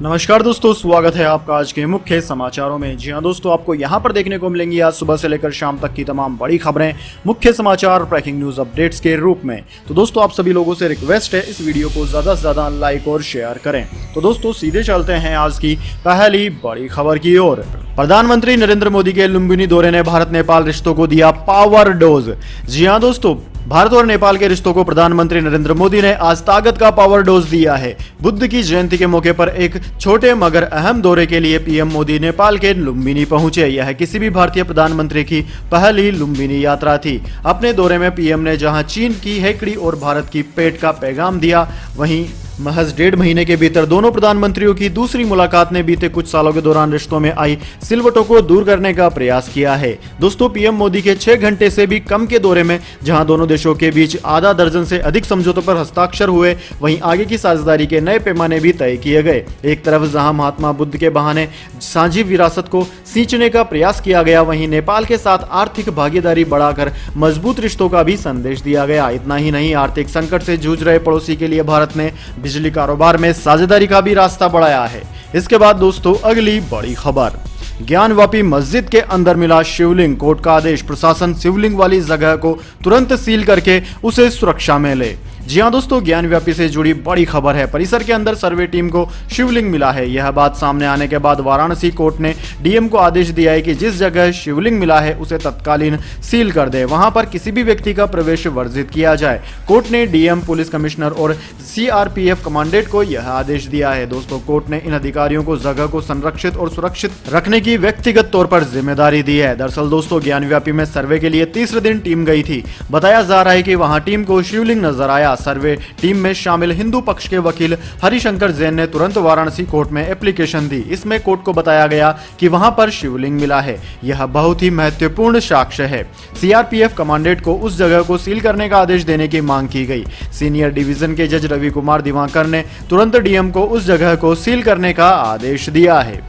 नमस्कार दोस्तों, स्वागत है आपका आज के मुख्य समाचारों में। जी हां दोस्तों, आपको यहां पर देखने को मिलेंगी आज सुबह से लेकर शाम तक की तमाम बड़ी खबरें, मुख्य समाचार, ब्रेकिंग न्यूज अपडेट्स के रूप में। तो दोस्तों, आप सभी लोगों से रिक्वेस्ट है इस वीडियो को ज्यादा से ज्यादा लाइक और शेयर करें। तो दोस्तों, सीधे चलते हैं आज की पहली बड़ी खबर की ओर। प्रधानमंत्री नरेंद्र मोदी के लुम्बिनी दौरे ने भारत नेपाल रिश्तों को दिया पावर डोज। जी हां दोस्तों, भारत और नेपाल के रिश्तों को प्रधानमंत्री नरेंद्र मोदी ने आज ताकत का पावर डोज दिया है। बुद्ध की जयंती के मौके पर एक छोटे मगर अहम दौरे के लिए पीएम मोदी नेपाल के लुम्बिनी पहुंचे। यह किसी भी भारतीय प्रधानमंत्री की पहली लुम्बिनी यात्रा थी। अपने दौरे में पीएम ने जहां चीन की हेकड़ी और भारत की पेट का पैगाम दिया, वहीं महज 1.5 महीने के भीतर दोनों प्रधानमंत्रियों की दूसरी मुलाकात ने बीते कुछ सालों के दौरान रिश्तों में आई सिलवटों को दूर करने का प्रयास किया है। दोस्तों, पीएम मोदी के 6 घंटे से भी कम के दौरे में जहां दोनों देशों के बीच आधा दर्जन से अधिक समझौतों पर हस्ताक्षर हुए, वहीं आगे की साझेदारी के नए पैमाने भी तय किए गए। एक तरफ जहां महात्मा बुद्ध के बहाने साझी विरासत को सींचने का प्रयास किया गया, वहीं नेपाल के साथ आर्थिक भागीदारी बढ़ाकर मजबूत रिश्तों का भी संदेश दिया गया। इतना ही नहीं, आर्थिक संकट से जूझ रहे पड़ोसी के लिए भारत ने बिजली कारोबार में साझेदारी का भी रास्ता बढ़ाया है। इसके बाद दोस्तों, अगली बड़ी खबर। ज्ञानवापी मस्जिद के अंदर मिला शिवलिंग, कोर्ट का आदेश, प्रशासन शिवलिंग वाली जगह को तुरंत सील करके उसे सुरक्षा में ले। जी हां दोस्तों, ज्ञानव्यापी से जुड़ी बड़ी खबर है। परिसर के अंदर सर्वे टीम को शिवलिंग मिला है। यह बात सामने आने के बाद वाराणसी कोर्ट ने डीएम को आदेश दिया है कि जिस जगह शिवलिंग मिला है उसे तत्कालीन सील कर दे, वहां पर किसी भी व्यक्ति का प्रवेश वर्जित किया जाए। कोर्ट ने डीएम, पुलिस कमिश्नर और सीआरपीएफ कमांडेंट को यह आदेश दिया है। दोस्तों, कोर्ट ने इन अधिकारियों को जगह को संरक्षित और सुरक्षित रखने की व्यक्तिगत तौर पर जिम्मेदारी दी है। दरअसल दोस्तों, ज्ञानव्यापी में सर्वे के लिए तीसरे दिन टीम गई थी। बताया जा रहा है कि वहां टीम को शिवलिंग नजर आया। सर्वे टीम में शामिल हिंदू पक्ष के वकील हरिशंकर जैन ने तुरंत वाराणसी कोर्ट में एप्लीकेशन दी। इसमें कोर्ट को बताया गया कि वहां पर शिवलिंग मिला है। यह बहुत ही महत्वपूर्ण साक्ष्य है। सीआरपीएफ कमांडेंट को उस जगह को सील करने का आदेश देने की मांग की गई। सीनियर डिवीजन के जज रवि कुमार दिवाकर ने तुरंत डीएम को उस जगह को सील करने का आदेश दिया है।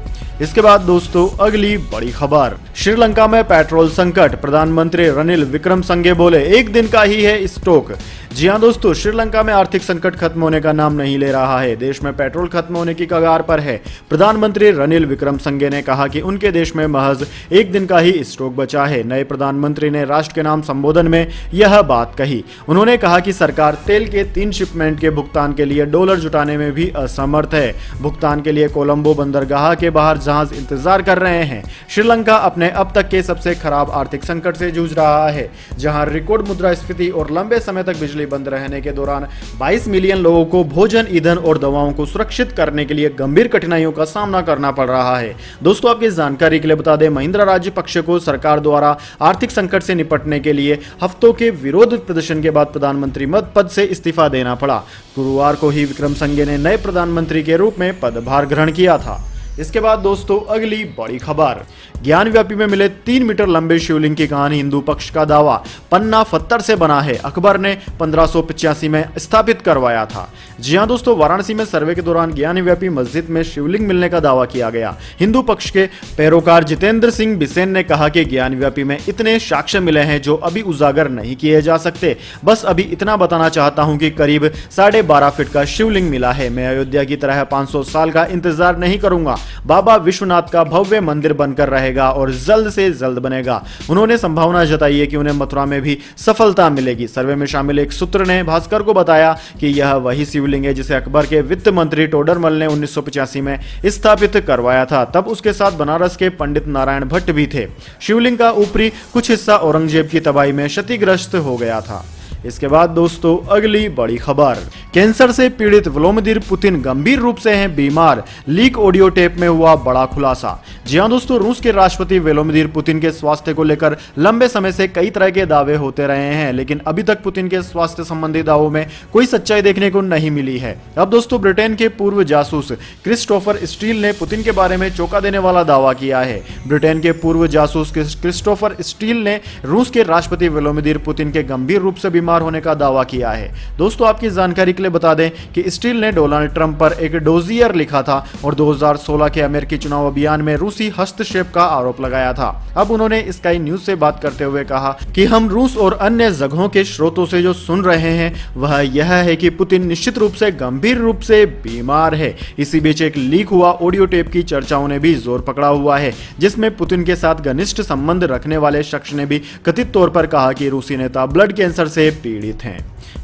इसके बाद दोस्तों, अगली बड़ी खबर। श्रीलंका में पेट्रोल संकट, प्रधानमंत्री रनिल विक्रमसिंघे बोले एक दिन का ही है स्टॉक। जी हां दोस्तों, श्रीलंका में आर्थिक संकट खत्म होने का नाम नहीं ले रहा है। देश में पेट्रोल खत्म होने की कगार पर है। प्रधानमंत्री रनिल विक्रमसिंघे ने कहा कि उनके देश में महज एक दिन का ही स्टॉक बचा है। नए प्रधानमंत्री ने राष्ट्र के नाम संबोधन में यह बात कही। उन्होंने कहा कि सरकार तेल के 3 शिपमेंट के भुगतान के लिए डॉलर जुटाने में भी असमर्थ है। भुगतान के लिए कोलंबो बंदरगाह के बाहर जहाज इंतजार कर रहे हैं। श्रीलंका अपने अब तक के सबसे खराब आर्थिक संकट से जूझ रहा है, जहां रिकॉर्ड मुद्रास्फीति और लंबे समय तक बिजली बंद रहने के दौरान 22 मिलियन लोगों को भोजन, ईंधन और दवाओं को सुरक्षित करने के लिए गंभीर कठिनाइयों का सामना करना पड़ रहा है। दोस्तों, आपकी जानकारी के लिए बता दें, महिंद्रा राज्य पक्ष को सरकार द्वारा आर्थिक संकट से निपटने के लिए हफ्तों के विरोध प्रदर्शन के बाद प्रधानमंत्री पद से इस्तीफा देना पड़ा। गुरुवार को ही विक्रमसिंघे ने नए प्रधानमंत्री के रूप में पदभार ग्रहण किया था। इसके बाद दोस्तों, अगली बड़ी खबर। ज्ञानव्यापी में मिले 3 मीटर लंबे शिवलिंग की कहानी, हिंदू पक्ष का दावा, पन्ना पत्थर से बना है, अकबर ने 1585 में स्थापित करवाया था। जी हां दोस्तों, वाराणसी में सर्वे के दौरान ज्ञानव्यापी मस्जिद में शिवलिंग मिलने का दावा किया गया। हिंदू पक्ष के पैरोकार जितेंद्र सिंह बिसेन ने कहा कि ज्ञानव्यापी में इतने साक्ष्य मिले हैं जो अभी उजागर नहीं किए जा सकते। बस अभी इतना बताना चाहता हूं कि करीब 12.5 फीट का शिवलिंग मिला है। मैं अयोध्या की तरह 500 साल का इंतजार नहीं करूंगा। बाबा विश्वनाथ का भव्य मंदिर बनकर रहेगा और जल्द से जल्द बनेगा। उन्होंने संभावना जताई है कि उन्हें मथुरा में भी सफलता मिलेगी। सर्वे में शामिल एक सूत्र ने भास्कर को बताया कि यह वही शिवलिंग है जिसे अकबर के वित्त मंत्री टोडरमल ने 1985 में स्थापित करवाया था। तब उसके साथ बनारस के पंडित नारायण भट्ट भी थे। शिवलिंग का ऊपरी कुछ हिस्सा औरंगजेब की तबाही में क्षतिग्रस्त हो गया था। इसके बाद दोस्तों, अगली बड़ी खबर। कैंसर से पीड़ित व्लादिमीर पुतिन गंभीर रूप से हैं बीमार, लीक ऑडियो टेप में हुआ बड़ा खुलासा। जी हां दोस्तों, रूस के राष्ट्रपति व्लादिमीर पुतिन के स्वास्थ्य को लेकर लंबे समय से कई तरह के दावे होते रहे हैं, लेकिन अभी तक पुतिन के स्वास्थ्य संबंधी दावों में कोई सच्चाई देखने को नहीं मिली है। अब दोस्तों, ब्रिटेन के पूर्व जासूस क्रिस्टोफर स्टील ने पुतिन के बारे में चौंका देने वाला दावा किया है। ब्रिटेन के पूर्व जासूस क्रिस्टोफर स्टील ने रूस के राष्ट्रपति व्लादिमीर पुतिन के गंभीर रूप से बीमार होने का दावा किया है। दोस्तों, आपकी जानकारी के लिए बता दें कि स्टील ने डोनाल्ड ट्रंप पर एक डोजियर लिखा था और 2016 के अमेरिकी चुनाव अभियान में रूसी रूसी हस्तक्षेप का आरोप लगाया था। अब उन्होंने स्काई न्यूज से बात करते हुए कहा कि हम रूस और अन्य जगहों के स्रोतों से जो सुन रहे हैं वह यह है कि पुतिन निश्चित रूप से गंभीर रूप से बीमार है। इसी बीच एक लीक हुआ ऑडियो टेप की चर्चाओं ने भी जोर पकड़ा हुआ है, जिसमें पुतिन के साथ घनिष्ठ संबंध रखने वाले शख्स ने भी कथित तौर पर कहा कि रूसी नेता ब्लड कैंसर से पीड़ित हैं।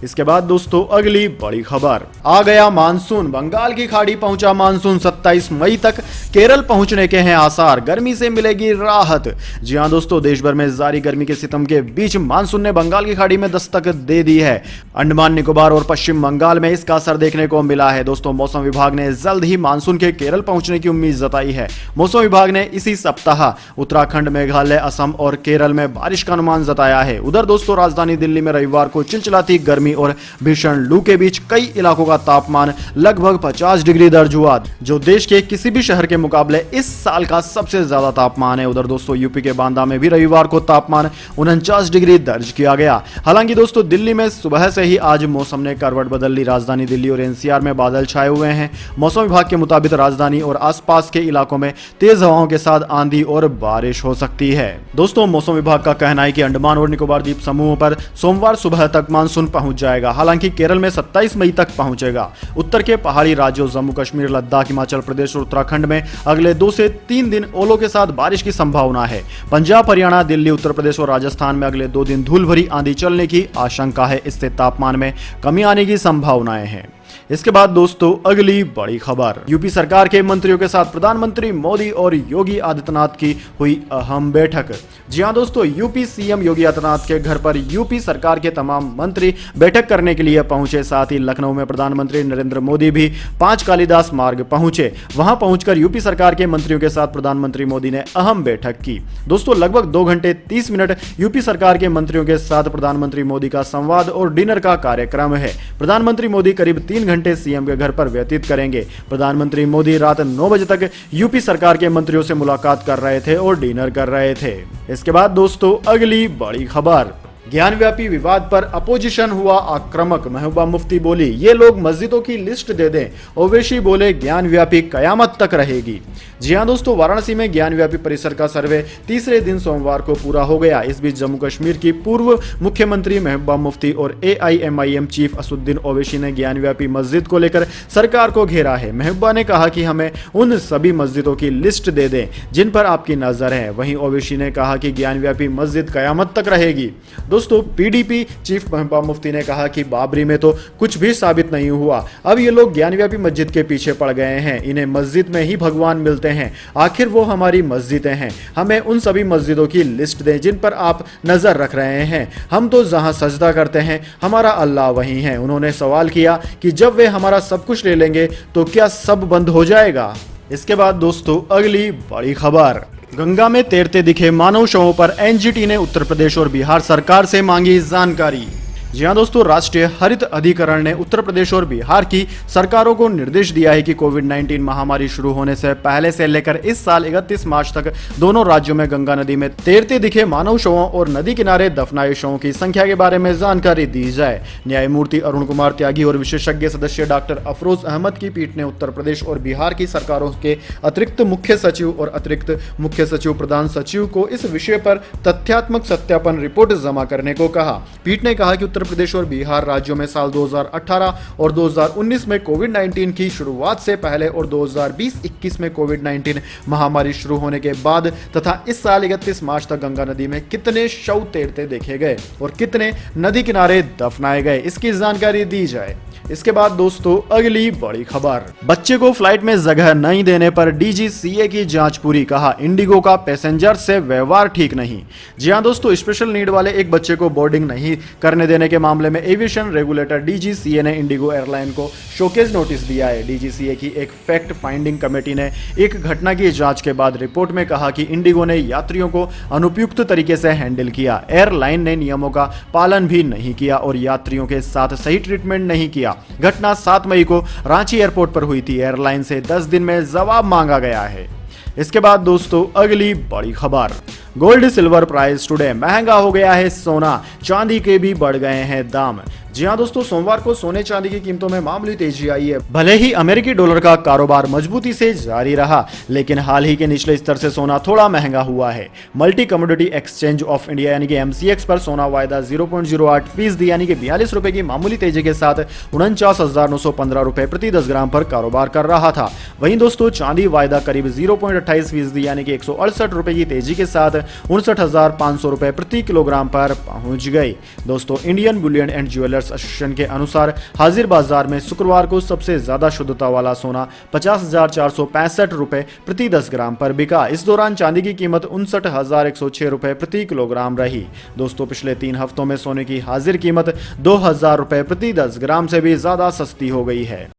इसके बाद दोस्तों अगली बड़ी खबर, आ गया मानसून, बंगाल की खाड़ी पहुंचा मानसून, 27 मई तक केरल पहुंचने के हैं आसार, गर्मी से मिलेगी राहत। जी हां दोस्तों, देश भर में जारी गर्मी के सितम के बीच मानसून ने बंगाल की खाड़ी में दस्तक दे दी है। अंडमान निकोबार और पश्चिम बंगाल में इसका असर देखने को मिला है। दोस्तों मौसम विभाग ने जल्द ही मानसून के केरल पहुंचने की उम्मीद जताई है। मौसम विभाग ने इसी सप्ताह उत्तराखंड, मेघालय, असम और केरल में बारिश का अनुमान जताया है। उधर दोस्तों राजधानी दिल्ली में रविवार को चिलचिलाती गर्मी और भीषण लू के बीच कई इलाकों का तापमान लगभग 50 डिग्री दर्ज हुआ, जो देश के किसी भी शहर के मुकाबले इस साल का सबसे ज्यादा तापमान है। उधर दोस्तों यूपी के बांदा में भी रविवार को तापमान 49 डिग्री दर्ज किया गया। हालांकि दोस्तों दिल्ली में सुबह से ही आज मौसम ने करवट बदल ली। राजधानी दिल्ली और एनसीआर में बादल छाए हुए हैं। मौसम विभाग के मुताबिक राजधानी और आसपास के इलाकों में तेज हवाओं के साथ आंधी और बारिश हो सकती है। दोस्तों मौसम विभाग का कहना है कि अंडमान और निकोबार द्वीप समूहों पर सोमवार सुबह तक मानसून पहुंच जाएगा। हालांकि केरल में 27 मई तक पहुंचेगा। उत्तर के पहाड़ी राज्यों जम्मू कश्मीर, लद्दाख, हिमाचल प्रदेश और उत्तराखंड में अगले 2 से 3 दिन ओलों के साथ बारिश की संभावना है। पंजाब, हरियाणा, दिल्ली, उत्तर प्रदेश और राजस्थान में अगले 2 दिन धूल भरी आंधी चलने की आशंका है। इससे तापमान में कमी आने की संभावनाएं हैं। इसके बाद दोस्तों अगली बड़ी खबर, यूपी सरकार के मंत्रियों के साथ प्रधानमंत्री मोदी और योगी आदित्यनाथ की हुई अहम बैठक। जी हां दोस्तों, यूपी सीएम योगी आदित्यनाथ के घर पर यूपी सरकार के तमाम मंत्री बैठक करने के लिए पहुंचे। साथ ही लखनऊ में प्रधानमंत्री नरेंद्र मोदी भी 5 कालिदास मार्ग पहुंचे। वहां पहुंचकर यूपी सरकार के मंत्रियों के साथ प्रधानमंत्री मोदी ने अहम बैठक की। दोस्तों लगभग 2 घंटे 30 मिनट यूपी सरकार के मंत्रियों के साथ प्रधानमंत्री मोदी का संवाद और डिनर का कार्यक्रम है। प्रधानमंत्री मोदी करीब 3 घंटे सीएम के घर पर व्यतीत करेंगे। प्रधानमंत्री मोदी रात 9 बजे तक यूपी सरकार के मंत्रियों से मुलाकात कर रहे थे और डिनर कर रहे थे। इसके बाद दोस्तों अगली बड़ी खबर, ज्ञानव्यापी विवाद पर अपोजिशन हुआ आक्रामक। महबूबा मुफ्ती बोली ये लोग मस्जिदों की लिस्ट दे दें। ओवैसी बोले ज्ञानव्यापी कयामत तक रहेगी। जी हां दोस्तों, वाराणसी में ज्ञानव्यापी परिसर का सर्वे तीसरे दिन सोमवार को पूरा हो गया। इस बीच जम्मू कश्मीर की पूर्व मुख्यमंत्री महबूबा मुफ्ती और AIMIM चीफ असदुद्दीन ओवैसी ने ज्ञानव्यापी मस्जिद को लेकर सरकार को घेरा है। महबूबा ने कहा कि हमें उन सभी मस्जिदों की लिस्ट दे दें जिन पर आपकी नजर है। वहीं ओवैसी ने कहा कि ज्ञानव्यापी मस्जिद कयामत तक रहेगी। दोस्तों PDP चीफ महबूबा मुफ्ती ने कहा कि बाबरी में तो कुछ भी साबित नहीं हुआ, अब ये लोग ज्ञानव्यापी मस्जिद के पीछे पड़ गए हैं। इन्हें मस्जिद में ही भगवान मिलते हैं, आखिर वो हमारी मस्जिदें हैं। हमें उन सभी मस्जिदों की लिस्ट दें जिन पर आप नजर रख रहे हैं। हम तो जहां सजदा करते हैं हमारा अल्लाह वही है। उन्होंने सवाल किया कि जब वे हमारा सब कुछ ले लेंगे तो क्या सब बंद हो जाएगा। इसके बाद दोस्तों अगली बड़ी खबर, गंगा में तैरते दिखे मानव शवों पर एनजीटी ने उत्तर प्रदेश और बिहार सरकार से मांगी जानकारी। जी हां दोस्तों, राष्ट्रीय हरित अधिकरण ने उत्तर प्रदेश और बिहार की सरकारों को निर्देश दिया है कि कोविड-19 महामारी शुरू होने से पहले से लेकर इस साल 31 मार्च तक दोनों राज्यों में गंगा नदी में तैरते दिखे मानव शवों और नदी किनारे दफनाए शवों की संख्या के बारे में जानकारी दी जाए। न्यायमूर्ति अरुण कुमार त्यागी और विशेषज्ञ सदस्य डॉक्टर अफरोज अहमद की पीठ ने उत्तर प्रदेश और बिहार की सरकारों के अतिरिक्त मुख्य सचिव और अतिरिक्त मुख्य सचिव प्रधान सचिव को इस विषय पर तथ्यात्मक सत्यापन रिपोर्ट जमा करने को कहा। पीठ ने कहा कि उत्तर प्रदेश और बिहार राज्यों में साल 2018 और 2019 में कोविड-19 की शुरुआत से पहले और 2020-21 में कोविड-19 महामारी शुरू होने के बाद तथा इस साल 31 मार्च तक गंगा नदी में कितने शव तैरते देखे गए और कितने नदी किनारे दफनाए गए, इसकी जानकारी दी जाए। इसके बाद दोस्तों अगली बड़ी खबर, बच्चे को फ्लाइट में जगह नहीं देने पर DGCA की जांच पूरी। कहा इंडिगो का पैसेंजर से व्यवहार ठीक नहीं। जी हां दोस्तों, स्पेशल नीड वाले एक बच्चे को बोर्डिंग नहीं करने देने के मामले में एविएशन रेगुलेटर DGCA ने इंडिगो एयरलाइन को शोकेज नोटिस दिया है। DGCA की एक फैक्ट फाइंडिंग कमेटी ने एक घटना की जांच के बाद रिपोर्ट में कहा कि इंडिगो ने यात्रियों को अनुपयुक्त तरीके से हैंडल किया। एयरलाइन ने नियमों का पालन भी नहीं किया और यात्रियों के साथ सही ट्रीटमेंट नहीं किया। घटना 7 मई को रांची एयरपोर्ट पर हुई थी। एयरलाइन से 10 दिन में जवाब मांगा गया है। इसके बाद दोस्तों अगली बड़ी खबर, गोल्ड सिल्वर प्राइस टुडे, महंगा हो गया है सोना, चांदी के भी बढ़ गए हैं दाम। जी हां दोस्तों, सोमवार को सोने चांदी की कीमतों में मामूली तेजी आई है। भले ही अमेरिकी डॉलर का कारोबार मजबूती से जारी रहा, लेकिन हाल ही के निचले स्तर से सोना थोड़ा महंगा हुआ है। Multi commodity exchange of India यानी कि एमसीएक्स पर सोना वायदा 0.08% यानी कि 42 रुपए की मामूली तेजी के साथ 49,915 रुपए प्रति 10 ग्राम पर कारोबार कर रहा था। वहीं दोस्तों चांदी वायदा करीब 0.28% यानी कि 168 रुपए की तेजी के साथ 59,500 रुपए प्रति किलोग्राम पर पहुंच गई। दोस्तों Indian Boolean and jewellers association के अनुसार हाजिर बाजार में शुक्रवार को सबसे ज्यादा शुद्धता वाला सोना 50,465 रुपए प्रति 10 ग्राम पर बिका। इस दौरान चांदी की कीमत 59,106 रुपए प्रति किलोग्राम रही। दोस्तों पिछले 3 हफ्तों में सोने की हाजिर कीमत 2,000 रुपए प्रति 10 ग्राम से भी ज्यादा सस्ती हो गई है।